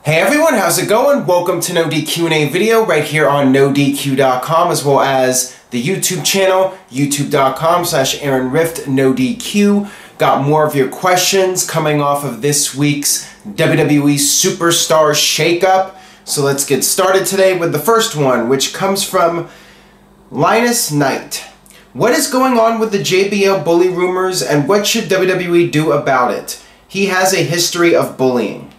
Hey everyone, how's it going? Welcome to NoDQ&A video right here on NoDQ.com, as well as the YouTube channel, youtube.com/AaronRift, Got more of your questions coming off of this week's WWE Superstar Shakeup. So let's get started today with the first one, which comes from Linus Knight. What is going on with the JBL bully rumors, and what should WWE do about it? He has a history of bullying.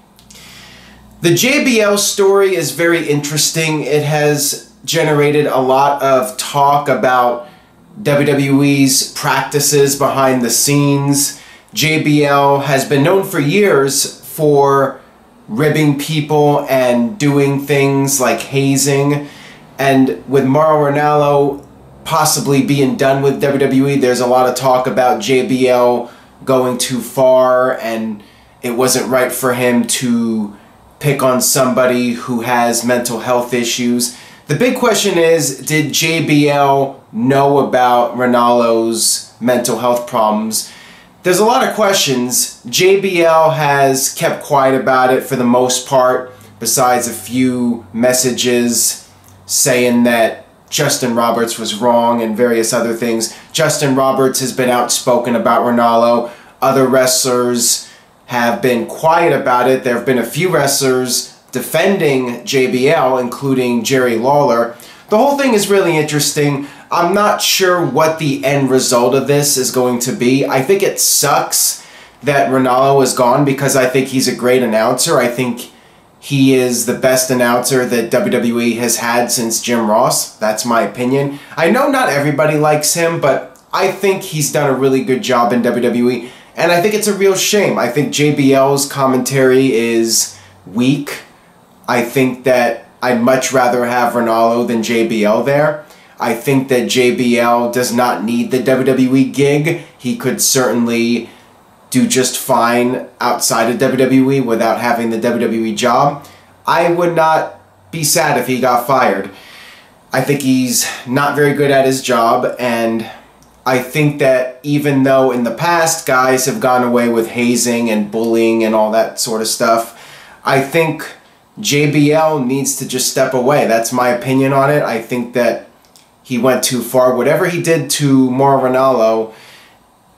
The JBL story is very interesting. It has generated a lot of talk about WWE's practices behind the scenes. JBL has been known for years for ribbing people and doing things like hazing. And with Mauro Ranallo possibly being done with WWE, there's a lot of talk about JBL going too far, and it wasn't right for him to pick on somebody who has mental health issues. The big question is, did JBL know about Ranallo's mental health problems? There's a lot of questions. JBL has kept quiet about it for the most part, besides a few messages saying that Justin Roberts was wrong and various other things. Justin Roberts has been outspoken about Ranallo. Other wrestlers have been quiet about it. There have been a few wrestlers defending JBL, including Jerry Lawler. The whole thing is really interesting. I'm not sure what the end result of this is going to be. I think it sucks that Ranallo is gone because I think he's a great announcer. I think he is the best announcer that WWE has had since Jim Ross. That's my opinion. I know not everybody likes him, but I think he's done a really good job in WWE. And I think it's a real shame. I think JBL's commentary is weak. I think that I'd much rather have Ranallo than JBL there. I think that JBL does not need the WWE gig. He could certainly do just fine outside of WWE without having the WWE job. I would not be sad if he got fired. I think he's not very good at his job, and I think that even though in the past guys have gone away with hazing and bullying and all that sort of stuff, I think JBL needs to just step away. That's my opinion on it. I think that he went too far. Whatever he did to Mauro Ranallo,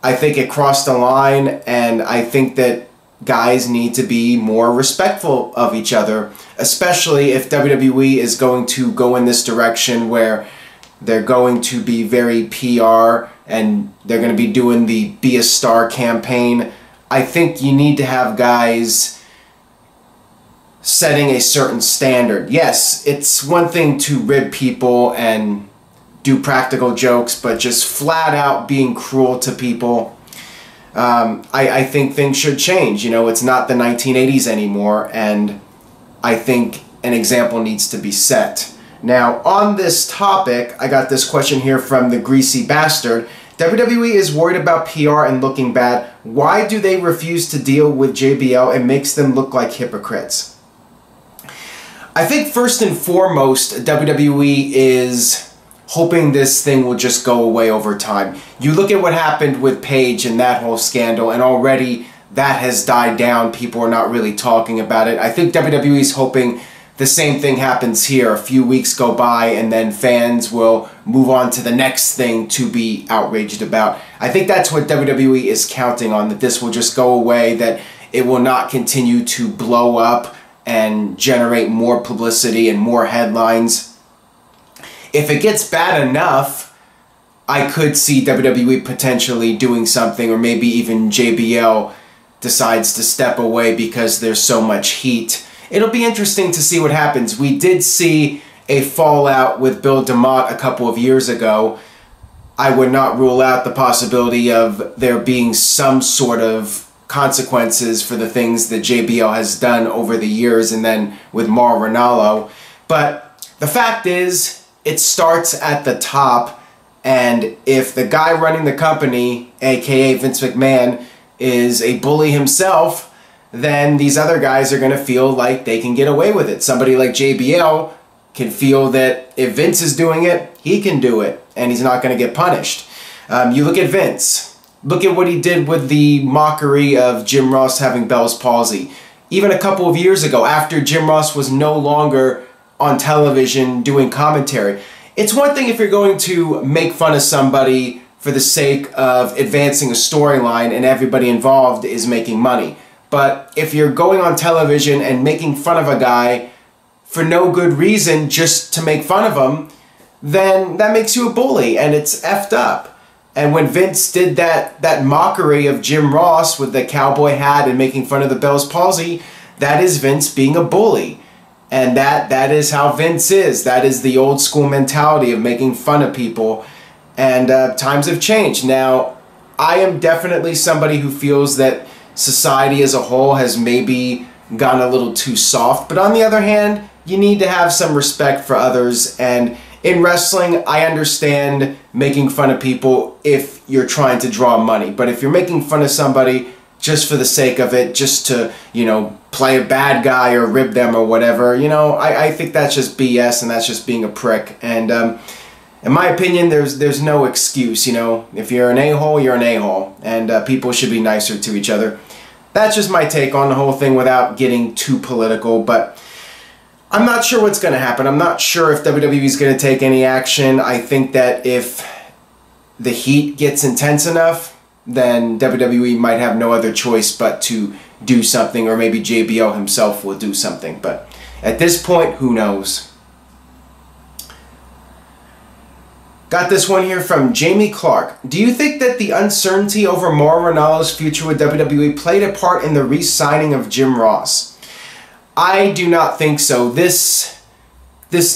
I think it crossed the line, and I think that guys need to be more respectful of each other, especially if WWE is going to go in this direction where they're going to be very PR and they're going to be doing the Be a Star campaign. I think you need to have guys setting a certain standard. Yes, it's one thing to rib people and do practical jokes, but just flat out being cruel to people, I think things should change. You know, it's not the 1980s anymore, and I think an example needs to be set. Now, on this topic, I got this question here from the Greasy Bastard. WWE is worried about PR and looking bad. Why do they refuse to deal with JBL? It makes them look like hypocrites. I think first and foremost, WWE is hoping this thing will just go away over time. You look at what happened with Paige and that whole scandal, and already that has died down. People are not really talking about it. I think WWE is hoping the same thing happens here. A few weeks go by and then fans will move on to the next thing to be outraged about. I think that's what WWE is counting on, that this will just go away, that it will not continue to blow up and generate more publicity and more headlines. If it gets bad enough, I could see WWE potentially doing something, or maybe even JBL decides to step away because there's so much heat. It'll be interesting to see what happens. We did see a fallout with Bill DeMott a couple of years ago. I would not rule out the possibility of there being some sort of consequences for the things that JBL has done over the years, and then with Mauro Ranallo. But the fact is, it starts at the top, and if the guy running the company, aka Vince McMahon, is a bully himself, then these other guys are going to feel like they can get away with it. Somebody like JBL can feel that if Vince is doing it, he can do it, and he's not going to get punished. You look at Vince. Look at what he did with the mockery of Jim Ross having Bell's palsy. even a couple of years ago, after Jim Ross was no longer on television doing commentary. It's one thing if you're going to make fun of somebody for the sake of advancing a storyline and everybody involved is making money. But if you're going on television and making fun of a guy for no good reason just to make fun of him, then that makes you a bully, and it's effed up. And when Vince did that mockery of Jim Ross with the cowboy hat and making fun of the Bell's palsy, that is Vince being a bully. And that is how Vince is. That is the old school mentality of making fun of people. And times have changed. Now, I am definitely somebody who feels that society as a whole has maybe gone a little too soft. But on the other hand, you need to have some respect for others. And in wrestling, I understand making fun of people if you're trying to draw money. But if you're making fun of somebody just for the sake of it, just to, you know, play a bad guy or rib them or whatever, you know, I think that's just BS, and that's just being a prick. And in my opinion, there's no excuse, you know. If you're an a-hole, you're an a-hole. And people should be nicer to each other. That's just my take on the whole thing without getting too political. But I'm not sure what's going to happen. I'm not sure if WWE is going to take any action. I think that if the heat gets intense enough, then WWE might have no other choice but to do something, or maybe JBL himself will do something. But at this point, who knows? Got this one here from Jamie Clark. Do you think that the uncertainty over Mauro Ranallo's future with WWE played a part in the re-signing of Jim Ross? I do not think so. This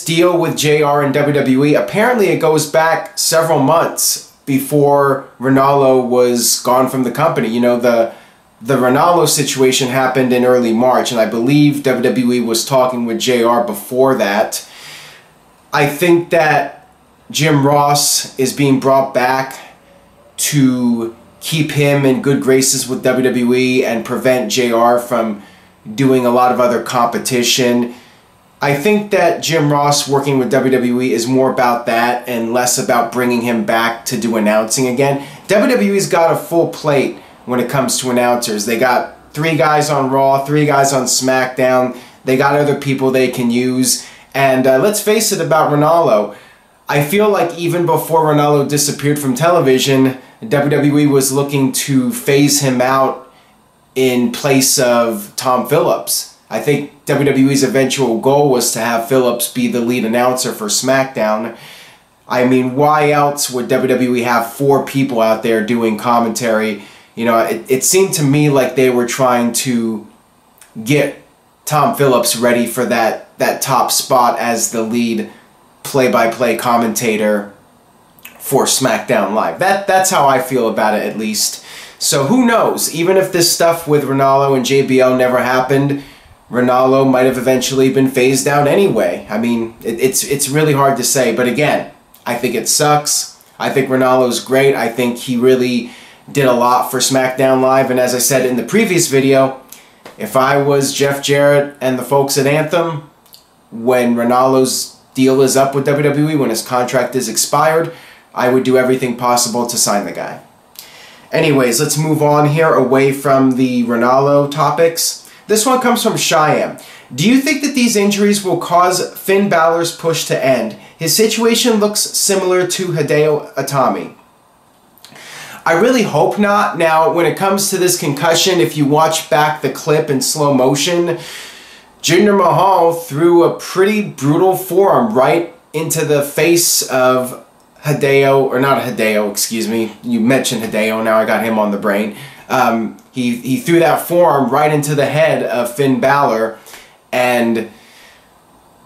deal with JR and WWE, apparently it goes back several months before Ranallo was gone from the company. You know, the Ranallo situation happened in early March, and I believe WWE was talking with JR before that. I think that Jim Ross is being brought back to keep him in good graces with WWE and prevent JR from doing a lot of other competition. I think that Jim Ross working with WWE is more about that and less about bringing him back to do announcing again. WWE's got a full plate when it comes to announcers. They got 3 guys on Raw, 3 guys on SmackDown. They got other people they can use. And let's face it about Ranallo. I feel like even before Ranallo disappeared from television, WWE was looking to phase him out in place of Tom Phillips. I think WWE's eventual goal was to have Phillips be the lead announcer for SmackDown. I mean, why else would WWE have 4 people out there doing commentary? You know, it seemed to me like they were trying to get Tom Phillips ready for that top spot as the lead play-by-play commentator for SmackDown Live. That's how I feel about it, at least. So who knows? Even if this stuff with Ranallo and JBL never happened, Ranallo might have eventually been phased out anyway. I mean, it's really hard to say. But again, I think it sucks. I think Ranallo's great. I think he really did a lot for SmackDown Live. And as I said in the previous video, if I was Jeff Jarrett and the folks at Anthem, when Ranallo's deal is up with WWE, when his contract is expired, I would do everything possible to sign the guy. Anyways, let's move on here away from the Ranallo topics. This one comes from Cheyenne. Do you think that these injuries will cause Finn Balor's push to end? His situation looks similar to Hideo Itami. I really hope not. Now, when it comes to this concussion, if you watch back the clip in slow motion, Jinder Mahal threw a pretty brutal forearm right into the face of Hideo, or not Hideo, excuse me. You mentioned Hideo, now I got him on the brain. He threw that forearm right into the head of Finn Balor, and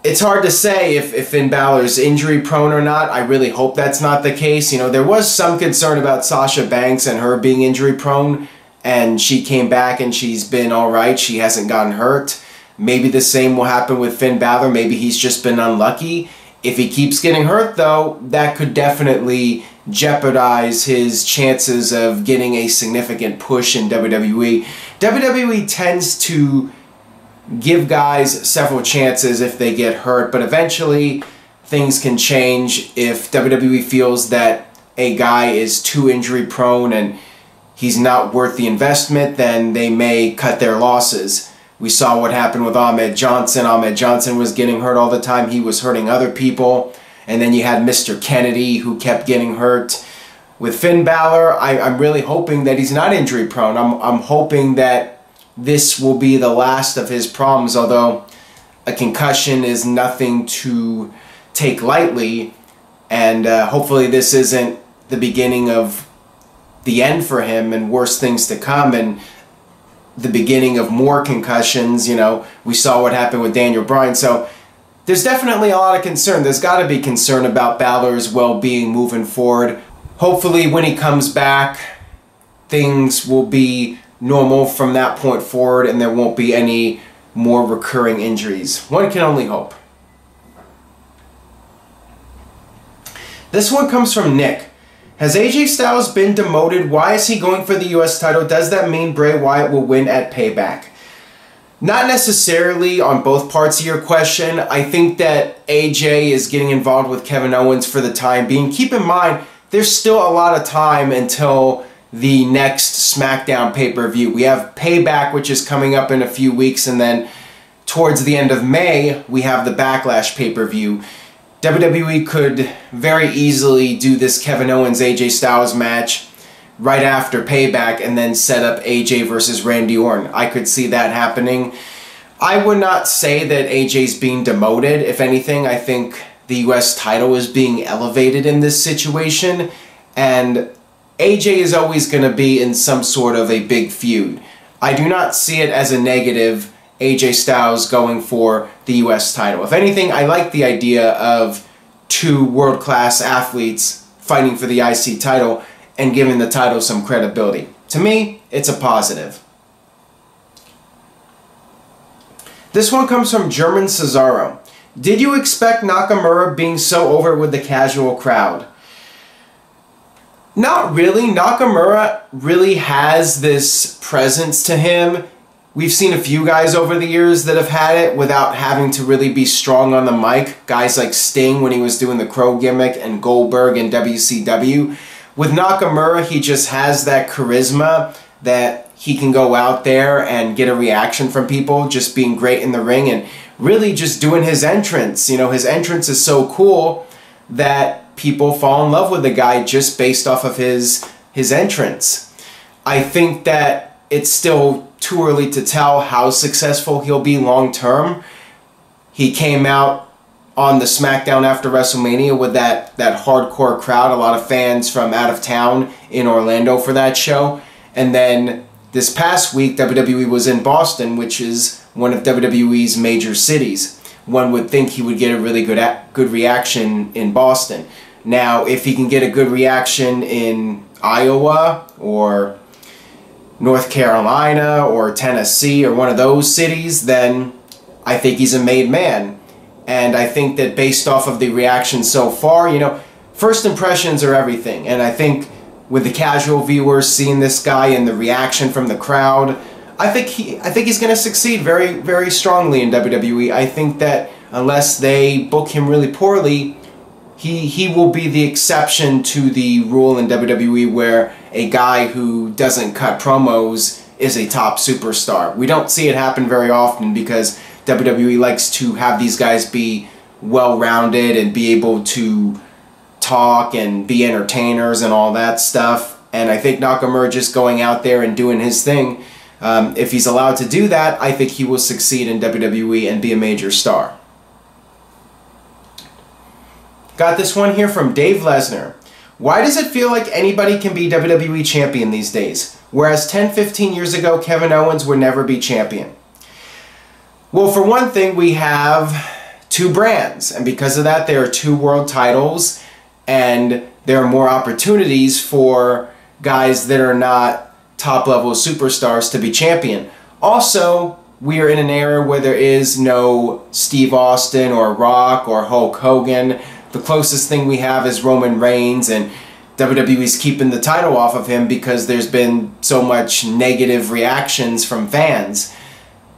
it's hard to say if Finn Balor's injury prone or not. I really hope that's not the case. You know, there was some concern about Sasha Banks and her being injury prone, and she came back and she's been alright. She hasn't gotten hurt. Maybe the same will happen with Finn Balor. Maybe he's just been unlucky. If he keeps getting hurt, though, that could definitely jeopardize his chances of getting a significant push in WWE. WWE tends to give guys several chances if they get hurt, but eventually things can change. If WWE feels that a guy is too injury prone and he's not worth the investment, then they may cut their losses. We saw what happened with Ahmed Johnson. Ahmed Johnson was getting hurt all the time. He was hurting other people. And then you had Mr. Kennedy, who kept getting hurt. With Finn Balor, I'm really hoping that he's not injury prone. I'm hoping that this will be the last of his problems, although a concussion is nothing to take lightly. And hopefully this isn't the beginning of the end for him and worse things to come and the beginning of more concussions. You know, we saw what happened with Daniel Bryan. So there's definitely a lot of concern. There's got to be concern about Balor's well-being moving forward. Hopefully when he comes back, things will be normal from that point forward and there won't be any more recurring injuries. One can only hope. This one comes from Nick. Has AJ Styles been demoted? Why is he going for the US title? Does that mean Bray Wyatt will win at Payback? Not necessarily on both parts of your question. I think that AJ is getting involved with Kevin Owens for the time being. Keep in mind, there's still a lot of time until the next SmackDown pay-per-view. We have Payback, which is coming up in a few weeks, and then towards the end of May, we have the Backlash pay-per-view. WWE could very easily do this Kevin Owens AJ Styles match right after Payback and then set up AJ versus Randy Orton. I could see that happening. I would not say that AJ's being demoted. If anything, I think the US title is being elevated in this situation, and AJ is always going to be in some sort of a big feud. I do not see it as a negative, AJ Styles going for the US title. If anything, I like the idea of two world-class athletes fighting for the IC title and giving the title some credibility. To me, it's a positive. This one comes from German Cesaro. Did you expect Nakamura being so over with the casual crowd? Not really. Nakamura really has this presence to him. We've seen a few guys over the years that have had it without having to really be strong on the mic. Guys like Sting when he was doing the Crow gimmick and Goldberg in WCW. With Nakamura, he just has that charisma that he can go out there and get a reaction from people, just being great in the ring and really just doing his entrance. You know, his entrance is so cool that people fall in love with the guy just based off of his entrance. I think that it's still too early to tell how successful he'll be long term. He came out on the SmackDown after WrestleMania with that hardcore crowd, a lot of fans from out of town in Orlando for that show. And then this past week, WWE was in Boston, which is one of WWE's major cities. One would think he would get a really good reaction in Boston. Now, if he can get a good reaction in Iowa or North Carolina or Tennessee or one of those cities, then I think he's a made man. And I think that based off of the reaction so far, you know, first impressions are everything. And I think with the casual viewers seeing this guy and the reaction from the crowd, I think he's going to succeed very, very strongly in WWE. I think that unless they book him really poorly, he will be the exception to the rule in WWE where a guy who doesn't cut promos is a top superstar. We don't see it happen very often because WWE likes to have these guys be well-rounded and be able to talk and be entertainers and all that stuff. And I think Nakamura just going out there and doing his thing, if he's allowed to do that, I think he will succeed in WWE and be a major star. Got this one here from Dave Lesnar. Why does it feel like anybody can be WWE champion these days, whereas 10-15 years ago Kevin Owens would never be champion? Well, for one thing, we have two brands, and because of that there are two world titles, and there are more opportunities for guys that are not top-level superstars to be champion. Also, we are in an era where there is no Steve Austin or Rock or Hulk Hogan. The closest thing we have is Roman Reigns, and WWE's keeping the title off of him because there's been so much negative reactions from fans.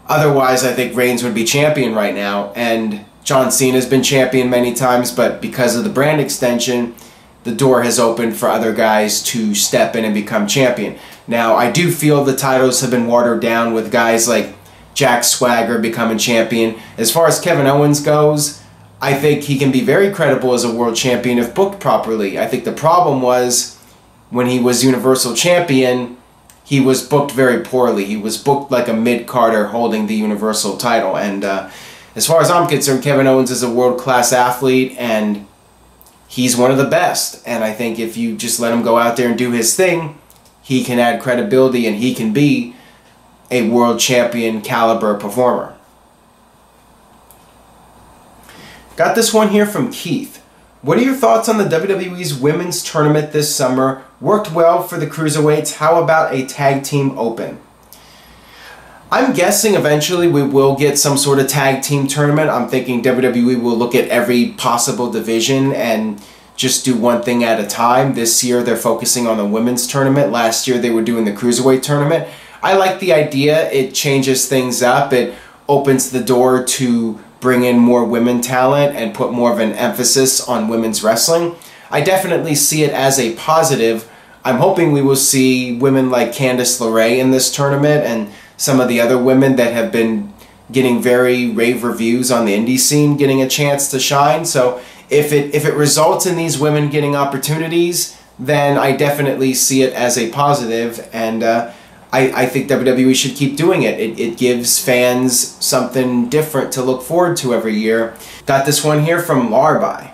Otherwise, I think Reigns would be champion right now, and John Cena's been champion many times, but because of the brand extension, the door has opened for other guys to step in and become champion. Now, I do feel the titles have been watered down with guys like Jack Swagger becoming champion. As far as Kevin Owens goes, I think he can be very credible as a world champion if booked properly. I think the problem was when he was Universal Champion, he was booked very poorly. He was booked like a mid-carder holding the Universal title. And as far as I'm concerned, Kevin Owens is a world-class athlete, and he's one of the best. And I think if you just let him go out there and do his thing, he can add credibility and he can be a world champion caliber performer. Got this one here from Keith. What are your thoughts on the WWE's women's tournament this summer? Worked well for the cruiserweights. How about a tag team open? I'm guessing eventually we will get some sort of tag team tournament. I'm thinking WWE will look at every possible division and just do one thing at a time. This year they're focusing on the women's tournament. Last year they were doing the cruiserweight tournament. I like the idea. It changes things up. It opens the door to bring in more women talent and put more of an emphasis on women's wrestling. I definitely see it as a positive. I'm hoping we will see women like Candice LeRae in this tournament and some of the other women that have been getting very rave reviews on the indie scene getting a chance to shine. So if it results in these women getting opportunities, then I definitely see it as a positive, and I think WWE should keep doing it. It gives fans something different to look forward to every year. Got this one here from Larby.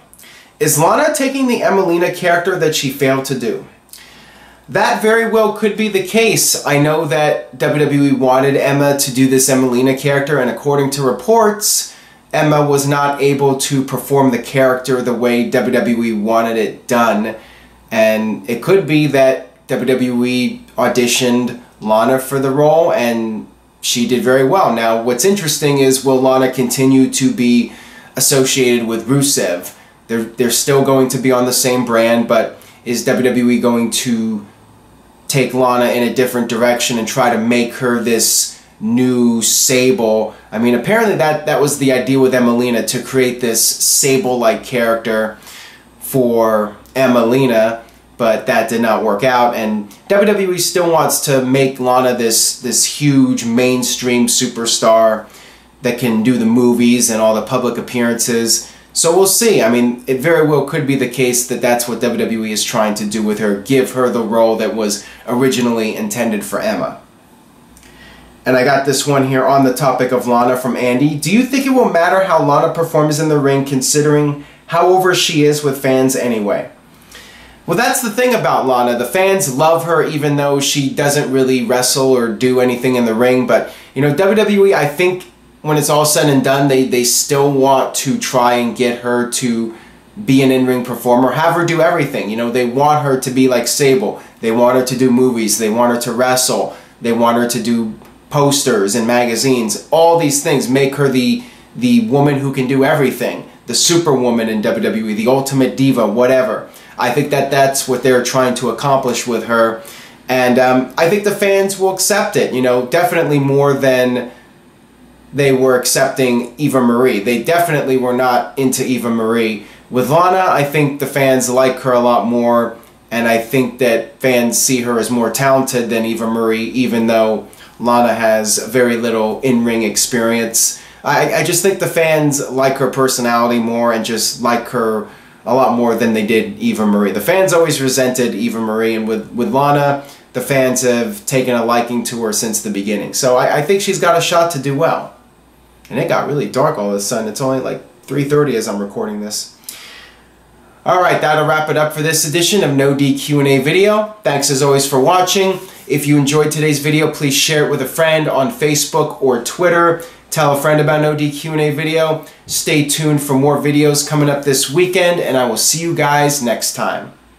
Is Lana taking the Emelina character that she failed to do? That very well could be the case. I know that WWE wanted Emma to do this Emelina character, and according to reports, Emma was not able to perform the character the way WWE wanted it done. And it could be that WWE auditioned Lana for the role and she did very well. Now, what's interesting is, will Lana continue to be associated with Rusev? They're still going to be on the same brand, but is WWE going to take Lana in a different direction and try to make her this new Sable? I mean, apparently that was the idea with Emelina, to create this Sable-like character for Emelina, but that did not work out, and WWE still wants to make Lana this huge mainstream superstar that can do the movies and all the public appearances. So we'll see. I mean, it very well could be the case that that's what WWE is trying to do with her, give her the role that was originally intended for Emma. And I got this one here on the topic of Lana from Andy. Do you think it will matter how Lana performs in the ring, considering how over she is with fans anyway? Well, that's the thing about Lana. The fans love her even though she doesn't really wrestle or do anything in the ring. But, you know, WWE, I think when it's all said and done, they still want to try and get her to be an in-ring performer, have her do everything. You know, they want her to be like Sable. They want her to do movies. They want her to wrestle. They want her to do posters and magazines. All these things make her the woman who can do everything. The superwoman in WWE, the ultimate diva, whatever. I think that's what they're trying to accomplish with her. And I think the fans will accept it, you know, definitely more than they were accepting Eva Marie. They definitely were not into Eva Marie. With Lana, I think the fans like her a lot more, and I think that fans see her as more talented than Eva Marie, even though Lana has very little in-ring experience. I just think the fans like her personality more and just like her a lot more than they did Eva Marie. The fans always resented Eva Marie, and with Lana, the fans have taken a liking to her since the beginning. So I think she's got a shot to do well. And it got really dark all of a sudden. It's only like 3:30 as I'm recording this. Alright, that'll wrap it up for this edition of NoDQ&A video. Thanks as always for watching. If you enjoyed today's video, please share it with a friend on Facebook or Twitter. Tell a friend about NoDQ&A video. Stay tuned for more videos coming up this weekend, and I will see you guys next time.